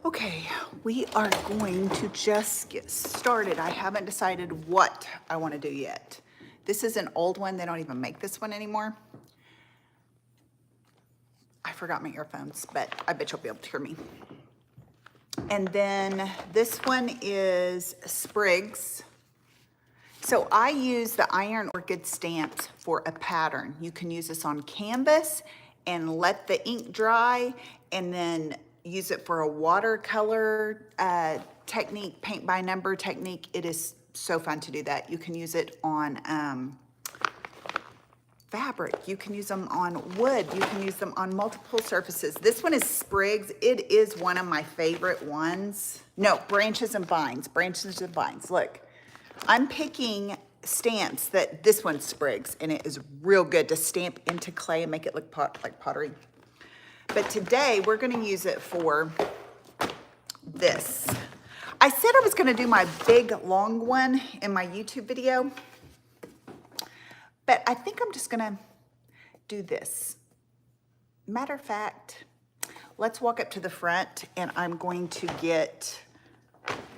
Okay, we are going to just get started. I haven't decided what I want to do yet. This is an old one. They don't even make this one anymore. I forgot my earphones, but I bet you'll be able to hear me. And then this one is Sprigs. So I use the Iron Orchid stamps for a pattern. You can use this on canvas and let the ink dry and then use it for a watercolor technique, paint by number technique. It is so fun to do that. You can use it on fabric. You can use them on wood. You can use them on multiple surfaces. This one is Sprigs. It is one of my favorite ones. No, Branches and Vines. Branches and Vines. Look, I'm picking stamps that this one's Sprigs, and it is real good to stamp into clay and make it look like pottery. But today we're going to use it for this. I said I was going to do my big long one in my YouTube video, but I think I'm just going to do this. Matter of fact, let's walk up to the front and I'm going to get,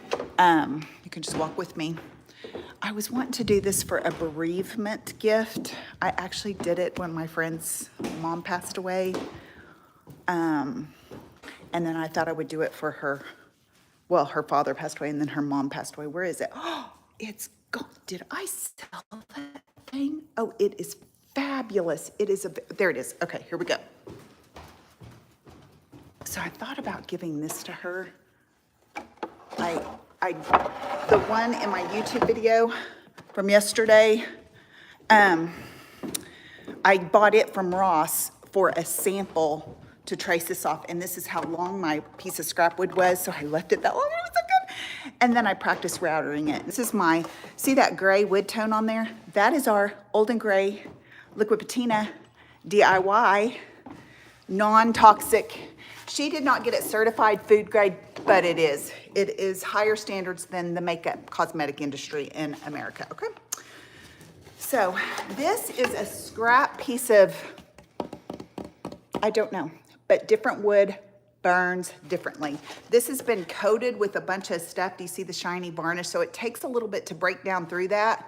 you can just walk with me. I was wanting to do this for a bereavement gift. I actually did it when my friend's mom passed away. And then I thought I would do it for her. Well, her father passed away and then her mom passed away. Where is it? Oh, it's gone. Did I sell that thing? Oh, it is fabulous. It is there it is. Okay, here we go. So I thought about giving this to her. The one in my YouTube video from yesterday, I bought it from Ross for a sample to trace this off, and this is how long my piece of scrap wood was, so I left it that long. It was so good. And then I practiced routering it. This is my, see that gray wood tone on there? That is our Olden Gray Liquid Patina DIY, non-toxic. She did not get it certified food grade, but it is. It is higher standards than the makeup cosmetic industry in America, okay? So this is a scrap piece of, I don't know, but different wood burns differently. This has been coated with a bunch of stuff. Do you see the shiny varnish? So it takes a little bit to break down through that.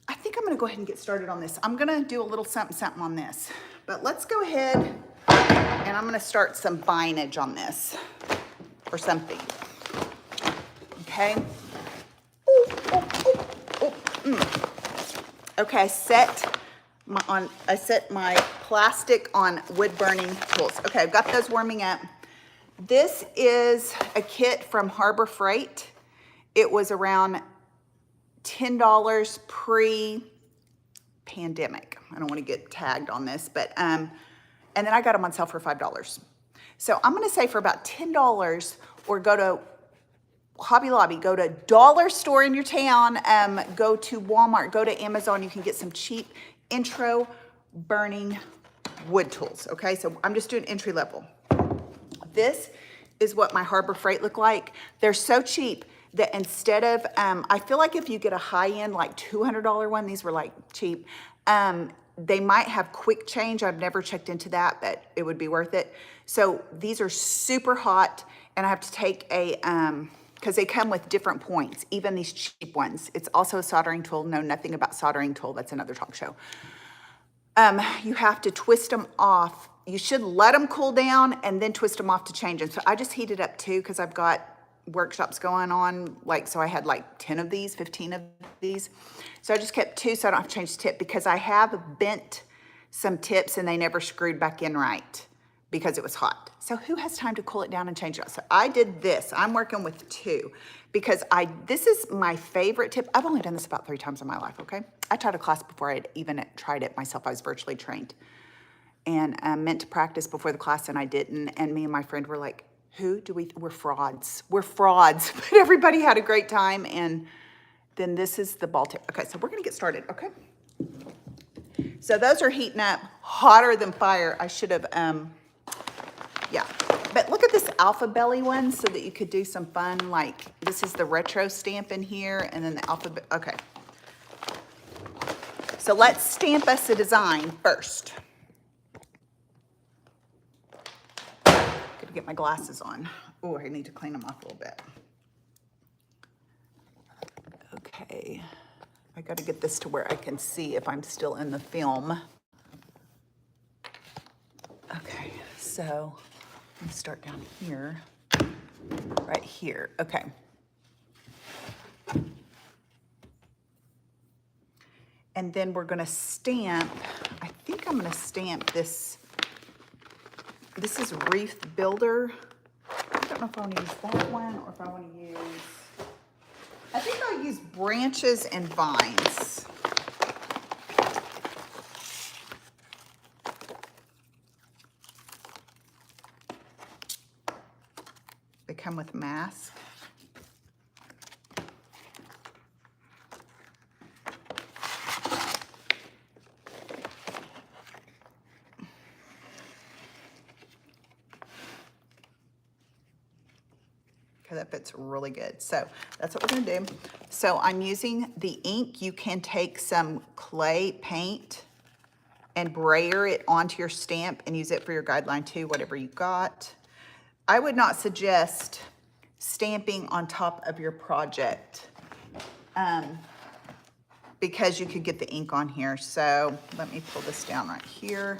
I think I'm gonna go ahead and get started on this. I'm gonna do a little something on this, but let's go ahead and I'm gonna start some vinage on this or something, okay? Ooh, ooh, ooh, ooh, Okay, I set my plastic on wood burning tools. Okay, I've got those warming up. This is a kit from Harbor Freight. It was around $10 pre-pandemic. I don't want to get tagged on this, but and then I got them on sale for $5. So I'm going to say for about $10, or go to Hobby Lobby, go to dollar store in your town, go to Walmart, go to Amazon. You can get some cheap intro burning wood tools, okay? So I'm just doing entry level. This is what my Harbor Freight look like. They're so cheap that instead of, I feel like if you get a high-end, like $200 one, these were like cheap, they might have quick change. I've never checked into that, but it would be worth it. So these are super hot, and I have to take a, because they come with different points, even these cheap ones. It's also a soldering tool. Know nothing about soldering tool. That's another talk show. You have to twist them off. You should let them cool down and then twist them off to change them. So I just heated up 2 because I've got workshops going on. So I had like 10 of these, 15 of these. So I just kept 2 so I don't have to change the tip, because I have bent some tips and they never screwed back in right because it was hot. So who has time to cool it down and change it? So I did this. I'm working with 2 because this is my favorite tip. I've only done this about 3 times in my life, okay? I taught a class before I'd even tried it myself. I was virtually trained and meant to practice before the class, and I didn't. And me and my friend were like, we're frauds. We're frauds. But everybody had a great time, and then this is the ball tip. Okay, so we're gonna get started, okay? So those are heating up hotter than fire. I should have, yeah. But look at this Alpha Belly one so that you could do some fun, like this is the retro stamp in here, and then the Alpha, okay. So let's stamp us a design first. Gonna to get my glasses on. Oh, I need to clean them off a little bit. Okay, I got to get this to where I can see if I'm still in the film. Okay, so let me start down here, right here. Okay. And then we're gonna stamp, I think I'm gonna stamp this. This is Wreath Builder. I don't know if I wanna use that one or if I wanna use, I think I'll use Branches and Vines. They come with masks. That fits really good. So that's what we're gonna do. So I'm using the ink. You can take some clay paint and brayer it onto your stamp and use it for your guideline too, whatever you got. I would not suggest stamping on top of your project because you could get the ink on here. So let me pull this down right here.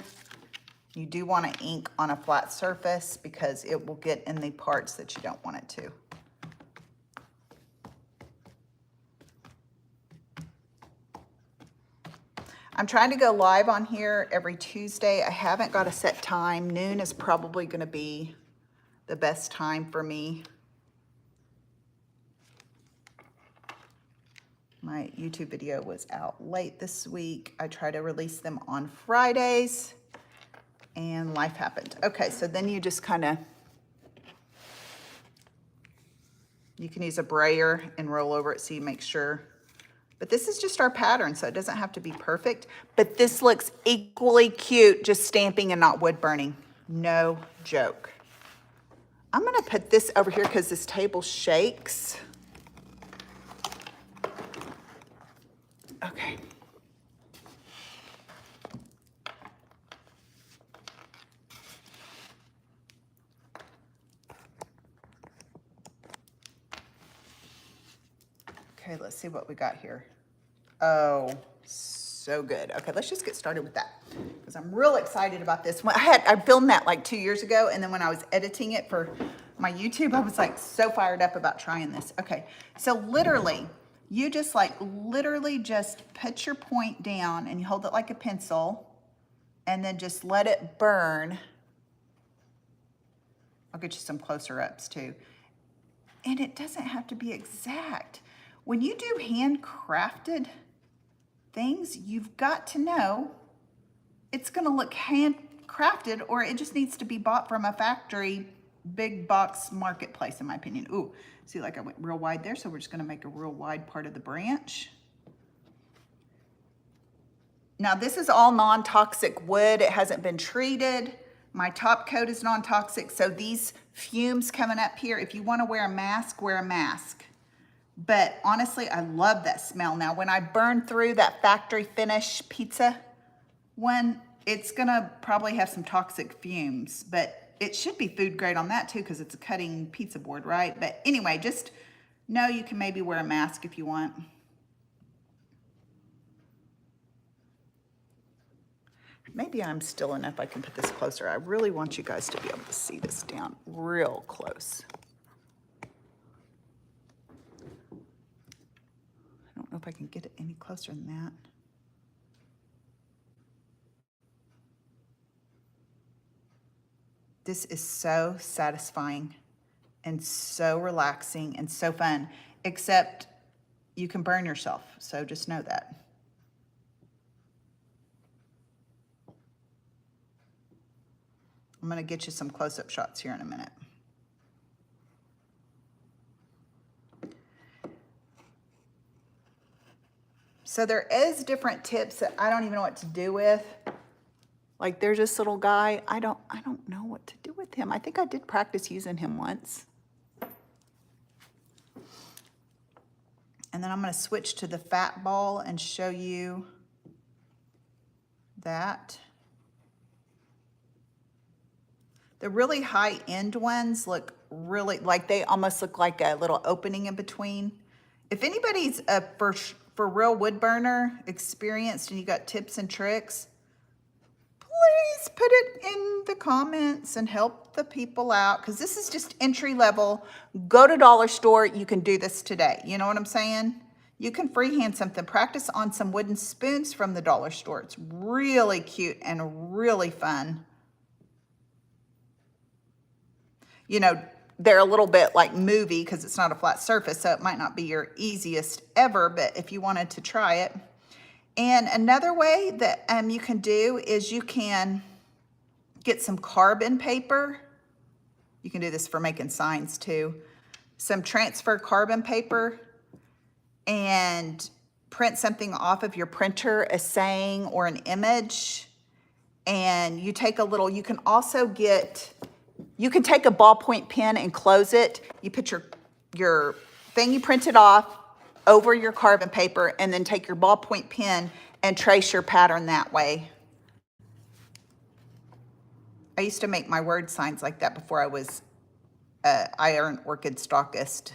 You do want to ink on a flat surface because it will get in the parts that you don't want it to. I'm trying to go live on here every Tuesday. I haven't got a set time. Noon is probably going to be the best time for me. My YouTube video was out late this week. I try to release them on Fridays. And life happened. Okay, so then you just kind of, you can use a brayer and roll over it so you make sure. But this is just our pattern, so it doesn't have to be perfect. But this looks equally cute just stamping and not wood burning. No joke. I'm gonna put this over here because this table shakes. Okay. Okay, let's see what we got here. Oh, so good. Okay, let's just get started with that because I'm real excited about this. I filmed that like 2 years ago, and then when I was editing it for my YouTube, I was like so fired up about trying this. Okay, so literally, you just literally just put your point down and you hold it like a pencil and then just let it burn. I'll get you some closer ups too. And it doesn't have to be exact. When you do handcrafted things, you've got to know it's gonna look handcrafted or it just needs to be bought from a factory, big box marketplace, in my opinion. Ooh, see, like I went real wide there, so we're just gonna make a real wide part of the branch. Now this is all non-toxic wood. It hasn't been treated. My top coat is non-toxic, so these fumes coming up here, if you wanna wear a mask, wear a mask. But honestly, I love that smell. Now, when I burn through that factory finish pizza one, it's gonna probably have some toxic fumes, but it should be food grade on that too because it's a cutting pizza board, right? But anyway, just know you can maybe wear a mask if you want. Maybe I'm still enough I can put this closer. I really want you guys to be able to see this down real close. I don't know if I can get it any closer than that. This is so satisfying and so relaxing and so fun, except you can burn yourself, so just know that. I'm gonna get you some close-up shots here in a minute. So there is different tips that I don't even know what to do with. Like there's this little guy, I don't know what to do with him. I think I did practice using him once. And then I'm gonna switch to the fat ball and show you that. The really high-end ones look really, like they almost look like a little opening in between. If anybody's for real wood burner experienced and you got tips and tricks, please put it in the comments and help the people out, because this is just entry level. Go to dollar store, you can do this today. You know what I'm saying? You can freehand something. Practice on some wooden spoons from the dollar store. It's really cute and really fun. You know, they're a little bit like movie because it's not a flat surface, so it might not be your easiest ever, but if you wanted to try it. And another way that you can do is you can get some carbon paper. You can do this for making signs too. Some transfer carbon paper, and print something off of your printer, a saying or an image. And you take a little, you can also get, you can take a ballpoint pen and close it. You put your thing you printed off over your carbon paper, and then take your ballpoint pen and trace your pattern that way. I used to make my word signs like that before I was iron orchid stockist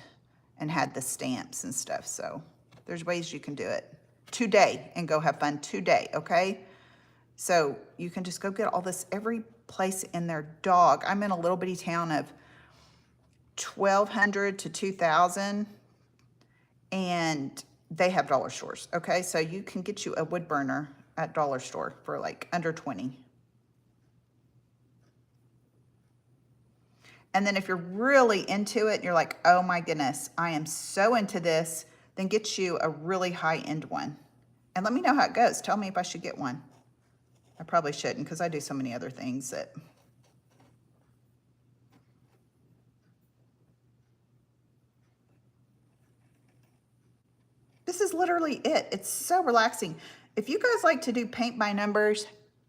and had the stamps and stuff. So there's ways you can do it today and go have fun today, okay? So you can just go get all this every place in their dog. I'm in a little bitty town of 1,200 to 2,000, and they have dollar stores, okay? So you can get you a wood burner at dollar store for like under 20. And then if you're really into it, you're like, oh my goodness, I am so into this, then get you a really high-end one. And let me know how it goes. Tell me if I should get one. I probably shouldn't, because I do so many other things that... This is literally it. It's so relaxing. If you guys like to do paint by numbers,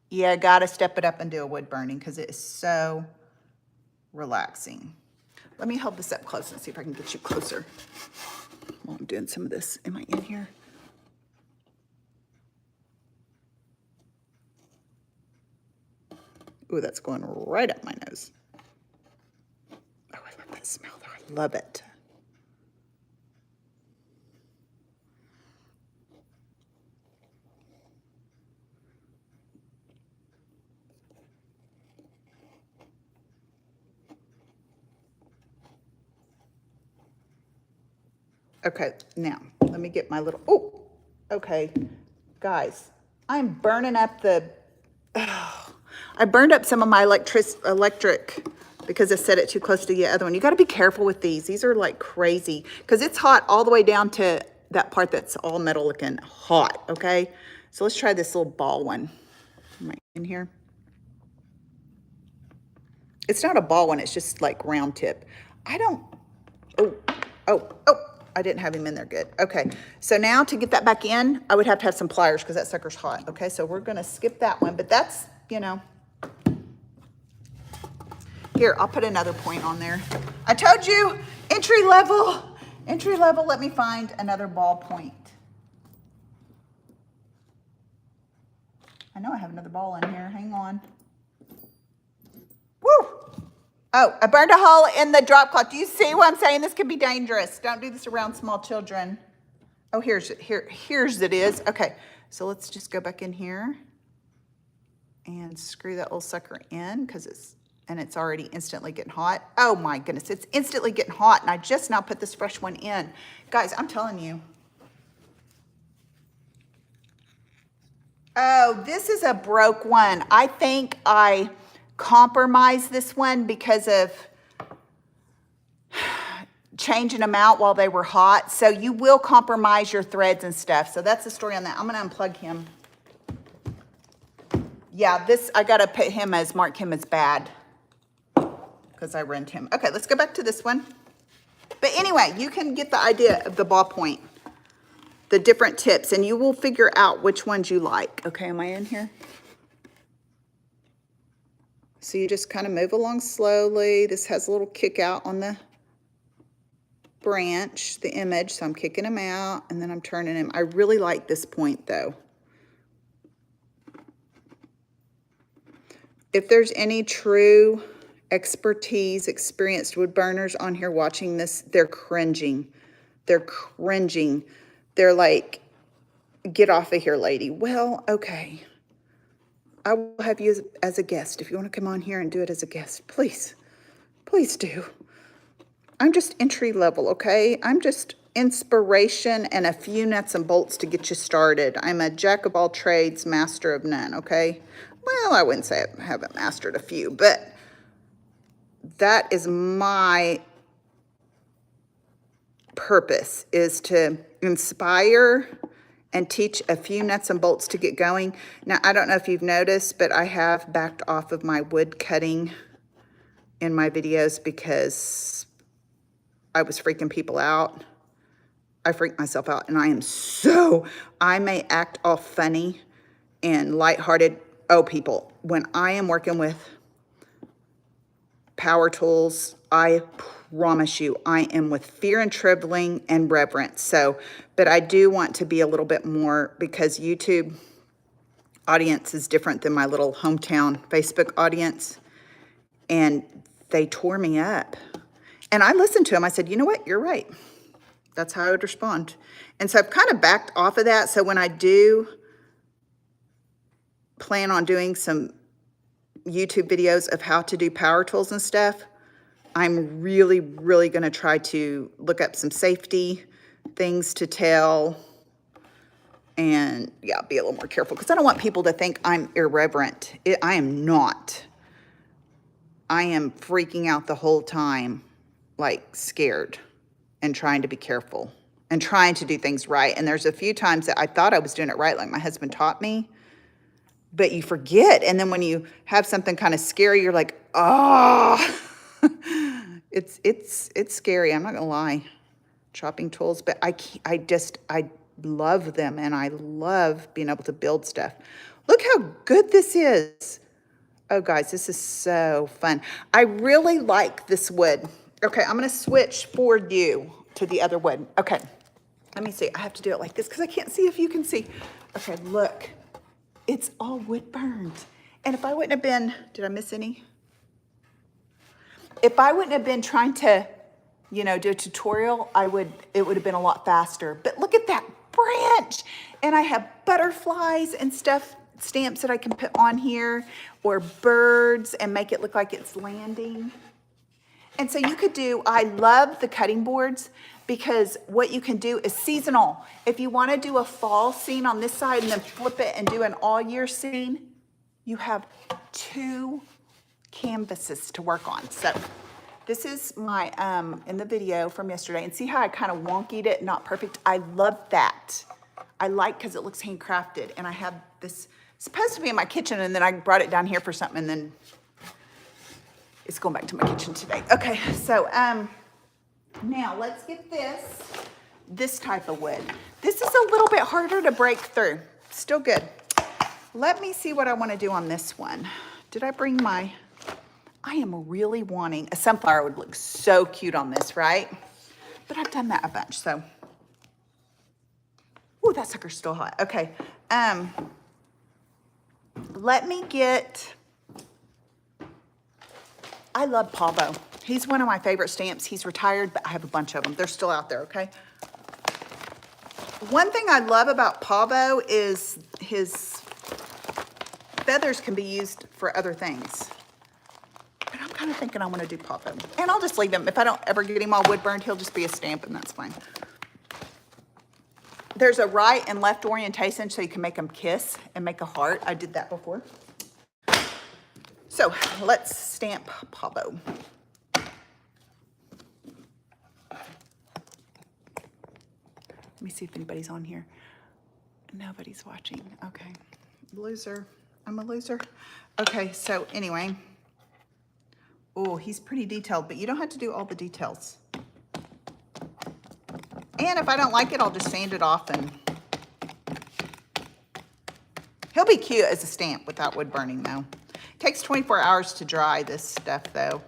you gotta step it up and do a wood burning, because it is so relaxing. Let me hold this up close and see if I can get you closer while I'm doing some of this. Am I in here? Ooh, that's going right up my nose. Oh, I love that smell though. I love it. Okay, now let me get my little, oh, okay, guys, I'm burning up the, I burned up some of my electric because I set it too close to the other one. You got to be careful with these. These are like crazy because it's hot all the way down to that part that's all metal looking hot, okay? So let's try this little ball one. Am I in here? It's not a ball one, it's just like round tip. I don't, oh, I didn't have him in there good. Okay, so now to get that back in, I would have to have some pliers because that sucker's hot. Okay, so we're gonna skip that one, but that's, you know. Here, I'll put another point on there. I told you, entry level, let me find another ball point. I know I have another ball in here, hang on. Woo! Oh, I burned a hole in the drop cloth. Do you see what I'm saying? This can be dangerous. Don't do this around small children. Oh, here's it is. Okay, so let's just go back in here and screw that old sucker in because it's already instantly getting hot. Oh my goodness, it's instantly getting hot, and I just now put this fresh one in. Guys, I'm telling you. Oh, this is a broke one. I think I compromised this one because of changing them out while they were hot. So you will compromise your threads and stuff. So that's the story on that. I'm gonna unplug him. Yeah, this, I gotta put him as, mark him as bad because I rent him. Okay, let's go back to this one. But anyway, you can get the idea of the ballpoint, the different tips, and you will figure out which ones you like. Okay, am I in here? So you just kind of move along slowly. This has a little kick out on the branch, the image, so I'm kicking him out and then I'm turning him. I really like this point though. If there's any true expertise, experienced wood burners on here watching this, they're cringing. They're cringing. They're like, get off of here, lady. Well, okay. I will have you as a guest. If you want to come on here and do it as a guest, please. Please do. I'm just entry level, okay? I'm just inspiration and a few nuts and bolts to get you started. I'm a jack of all trades, master of none, okay? Well, I wouldn't say I haven't mastered a few, but that is my purpose, is to inspire and teach a few nuts and bolts to get going. Now, I don't know if you've noticed, but I have backed off of my wood cutting in my videos because I was freaking people out. I freaked myself out, and I may act all funny and lighthearted. Oh, people, when I am working with power tools, I promise you, I am with fear and trembling and reverence. So, but I do want to be a little bit more, because YouTube audience is different than my little hometown Facebook audience. And they tore me up. And I listened to them. I said, you know what? You're right. That's how I would respond. And so I've kind of backed off of that. So when I do plan on doing some YouTube videos of how to do power tools and stuff, I'm really, really going to try to look up some safety things to tell, and yeah, be a little more careful, because I don't want people to think I'm irreverent. I am not. I am freaking out the whole time, like scared and trying to be careful and trying to do things right. And there's a few times that I thought I was doing it right, like my husband taught me, but you forget. And then when you have something kind of scary, you're like, oh, it's scary. I'm not gonna lie, chopping tools, but I love them, and I love being able to build stuff. Look how good this is. Oh, guys, this is so fun. I really like this wood. Okay, I'm going to switch for you to the other wood. Okay, let me see. I have to do it like this because I can't see if you can see. Okay, look. It's all wood burned. And if I wouldn't have been, did I miss any? If I wouldn't have been trying to, do a tutorial, it would have been a lot faster. But look at that branch. And I have butterflies and stuff, stamps that I can put on here, or birds, and make it look like it's landing. And so you could do, I love the cutting boards, because what you can do is seasonal. If you want to do a fall scene on this side and then flip it and do an all year scene, you have 2 canvases to work on. So this is my, in the video from yesterday, and see how I kind of wonkied it, not perfect. I love that. I like, because it looks handcrafted, and I have this, it's supposed to be in my kitchen, and then I brought it down here for something, and then it's going back to my kitchen today. Okay, so now let's get this type of wood. This is a little bit harder to break through. Still good. Let me see what I want to do on this one. Did I bring my, I am really wanting, a sunflower would look so cute on this, right? But I've done that a bunch, so. Ooh, that sucker's still hot. Okay, let me get, I love Pavo. He's one of my favorite stamps. He's retired, but I have a bunch of them. They're still out there, okay? One thing I love about Pavo is his feathers can be used for other things. But I'm kind of thinking I want to do Pavo. And I'll just leave him. If I don't ever get him all wood burned, he'll just be a stamp, and that's fine. There's a right and left orientation, so you can make them kiss and make a heart. I did that before. So let's stamp Pavo. Let me see if anybody's on here. Nobody's watching. Okay. Loser. I'm a loser. Okay, so anyway. Oh, he's pretty detailed, but you don't have to do all the details. And if I don't like it, I'll just sand it off, and he'll be cute as a stamp without wood burning, though. It takes 24 hours to dry this stuff, though.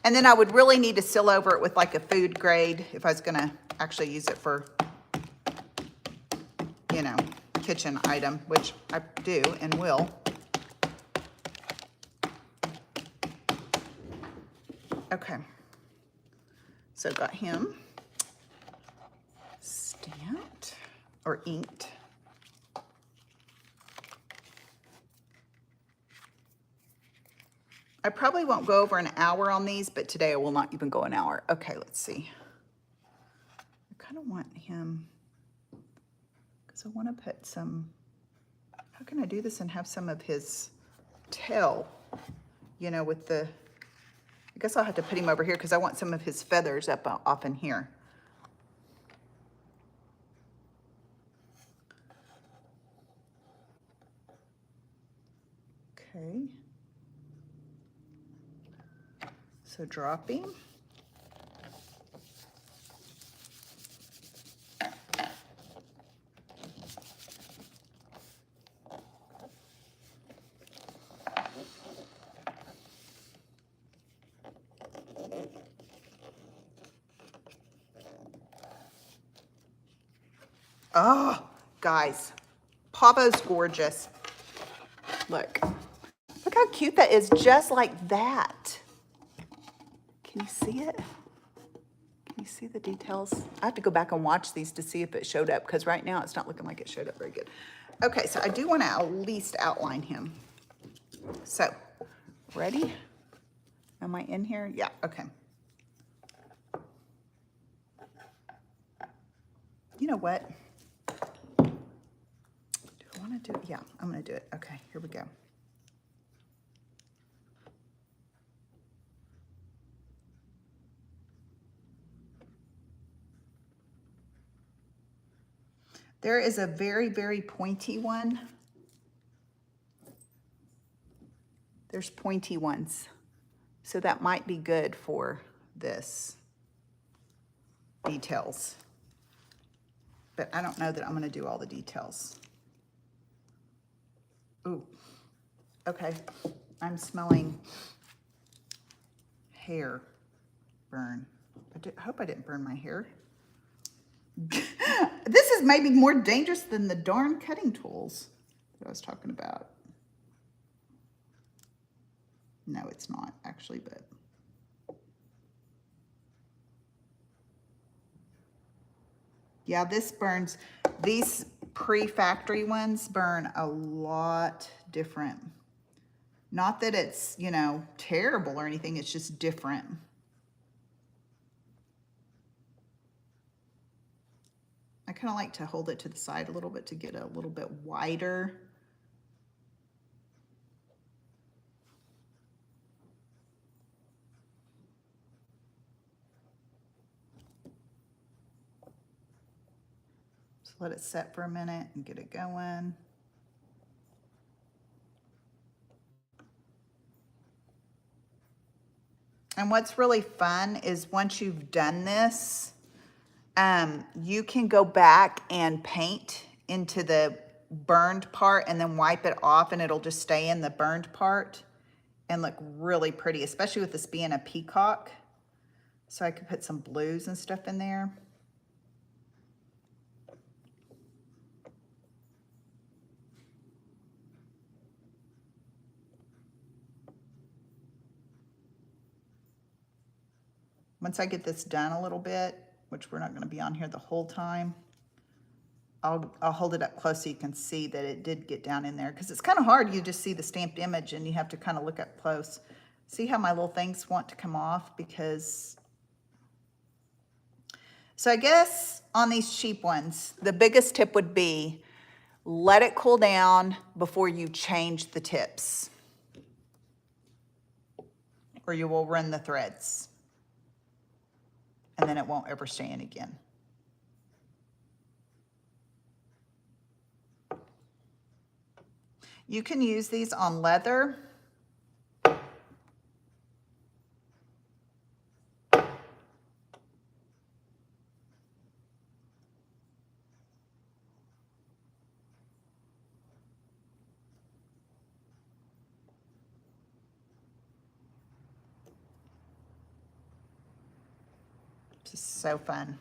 And then I would really need to seal over it with like a food grade if I was going to actually use it for, kitchen item, which I do and will. Okay. So got him stamped or inked. I probably won't go over an hour on these, but today I will not even go an hour. Okay, let's see. I kind of want him, because I want to put some, how can I do this and have some of his tail, you know, with the, I guess I'll have to put him over here because I want some of his feathers up off in here. Okay. So dropping. Oh, guys, Pavo's gorgeous. Look. Look how cute that is, just like that. Can you see it? Can you see the details? I have to go back and watch these to see if it showed up, because right now it's not looking like it showed up very good. Okay, so I do want to at least outline him. So, ready? Am I in here? Yeah, okay. You know what? Do I want to do it? Yeah, I'm going to do it. Okay, here we go. There is a very, very pointy one. There's pointy ones. So that might be good for this details. But I don't know that I'm going to do all the details. Ooh, okay. I'm smelling hair burn. I hope I didn't burn my hair. This is maybe more dangerous than the darn cutting tools that I was talking about. No, it's not actually, but. Yeah, this burns. These pre-factory ones burn a lot different. Not that it's, you know, terrible or anything, it's just different. I kind of like to hold it to the side a little bit to get a little bit wider. So let it set for a minute and get it going. And what's really fun is once you've done this, you can go back and paint into the burned part and then wipe it off, and it'll just stay in the burned part and look really pretty, especially with this being a peacock. So I could put some blues and stuff in there. Once I get this done a little bit, which we're not going to be on here the whole time, I'll hold it up close so you can see that it did get down in there, because it's kind of hard. You just see the stamped image and you have to kind of look up close. See how my little things want to come off? Because, so I guess on these cheap ones, the biggest tip would be let it cool down before you change the tips, or you will run the threads and then it won't ever stay in again. You can use these on leather. Just so fun.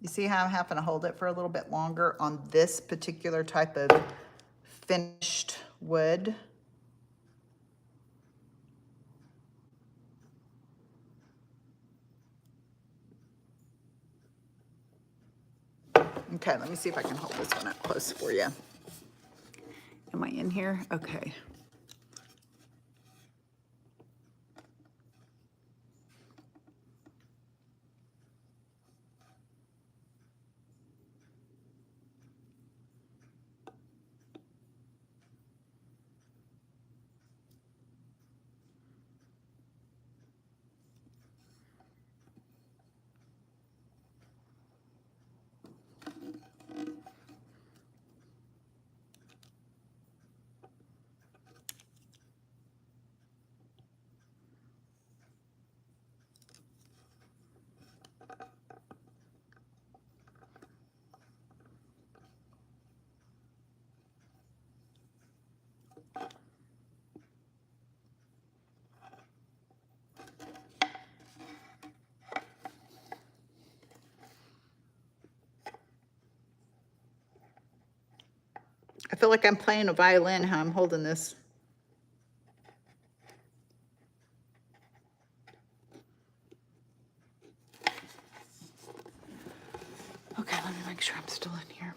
You see how I'm having to hold it for a little bit longer on this particular type of finished wood? Okay, let me see if I can hold this one up close for you. Am I in here? Okay. I feel like I'm playing a violin how I'm holding this. Okay, let me make sure I'm still in here.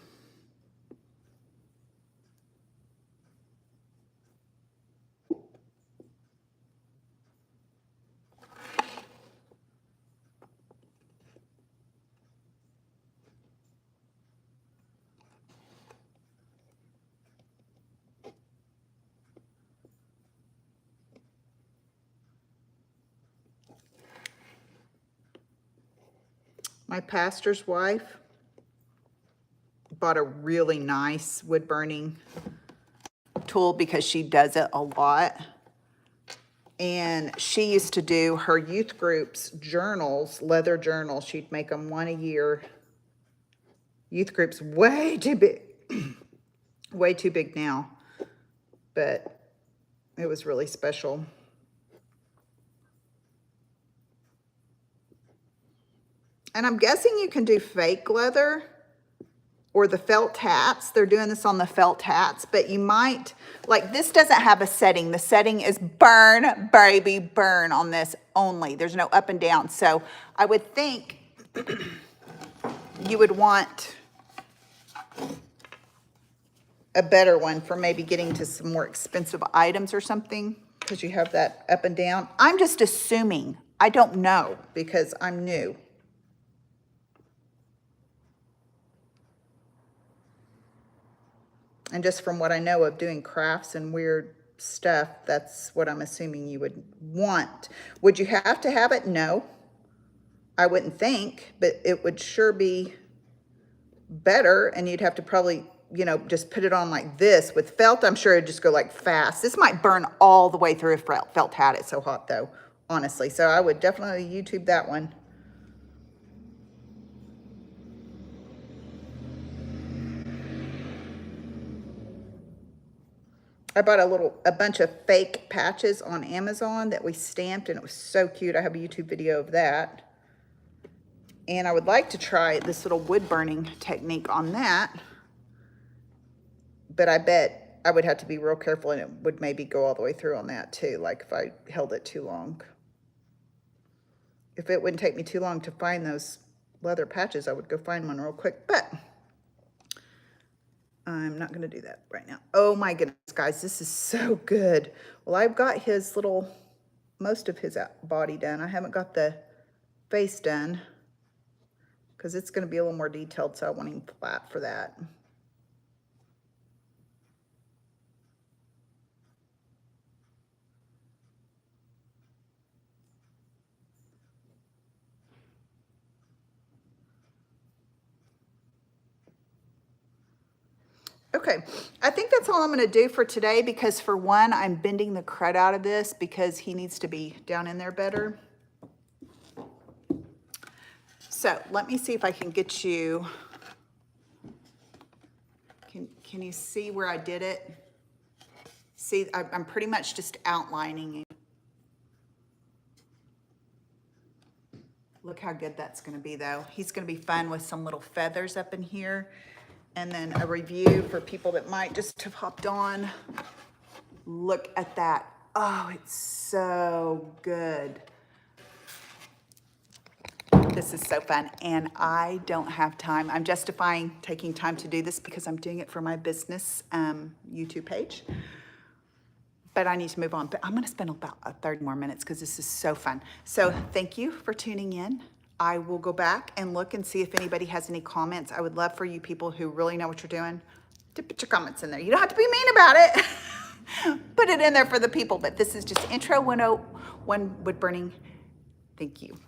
My pastor's wife bought a really nice wood burning tool because she does it a lot. And she used to do her youth groups journals, leather journals. She'd make them one a year. Youth groups way too big, way too big now, but it was really special. And I'm guessing you can do fake leather or the felt hats. They're doing this on the felt hats, but you might, like this doesn't have a setting. The setting is burn, baby, burn on this only. There's no up and down. So I would think you would want a better one for maybe getting to some more expensive items or something because you have that up and down. I'm just assuming. I don't know because I'm new. And just from what I know of doing crafts and weird stuff, that's what I'm assuming you would want. Would you have to have it? No, I wouldn't think, but it would sure be better. And you'd have to probably, you know, just put it on like this. With felt, I'm sure it'd just go like fast. This might burn all the way through if felt had it so hot though, honestly. So I would definitely YouTube that one. I bought a bunch of fake patches on Amazon that we stamped, and it was so cute. I have a YouTube video of that. And I would like to try this little wood burning technique on that. But I bet I would have to be real careful, and it would maybe go all the way through on that too, like if I held it too long. If it wouldn't take me too long to find those leather patches, I would go find one real quick. But I'm not going to do that right now. Oh my goodness, guys, this is so good. Well, I've got his most of his body done. I haven't got the face done because it's going to be a little more detailed, so I want him flat for that. Okay, I think that's all I'm going to do for today because for one, I'm bending the crud out of this because he needs to be down in there better. So let me see if I can get you, can you see where I did it? See, I'm pretty much just outlining it. Look how good that's gonna be though. He's gonna be fun with some little feathers up in here. And then a review for people that might just have hopped on. Look at that. Oh, it's so good. This is so fun, and I don't have time. I'm justifying taking time to do this because I'm doing it for my business YouTube page. But I need to move on. But I'm gonna spend about 30 more minutes because this is so fun. So thank you for tuning in. I will go back and look and see if anybody has any comments. I would love for you people who really know what you're doing to put your comments in there. You don't have to be mean about it. Put it in there for the people. But this is just Intro 101 wood burning. Thank you.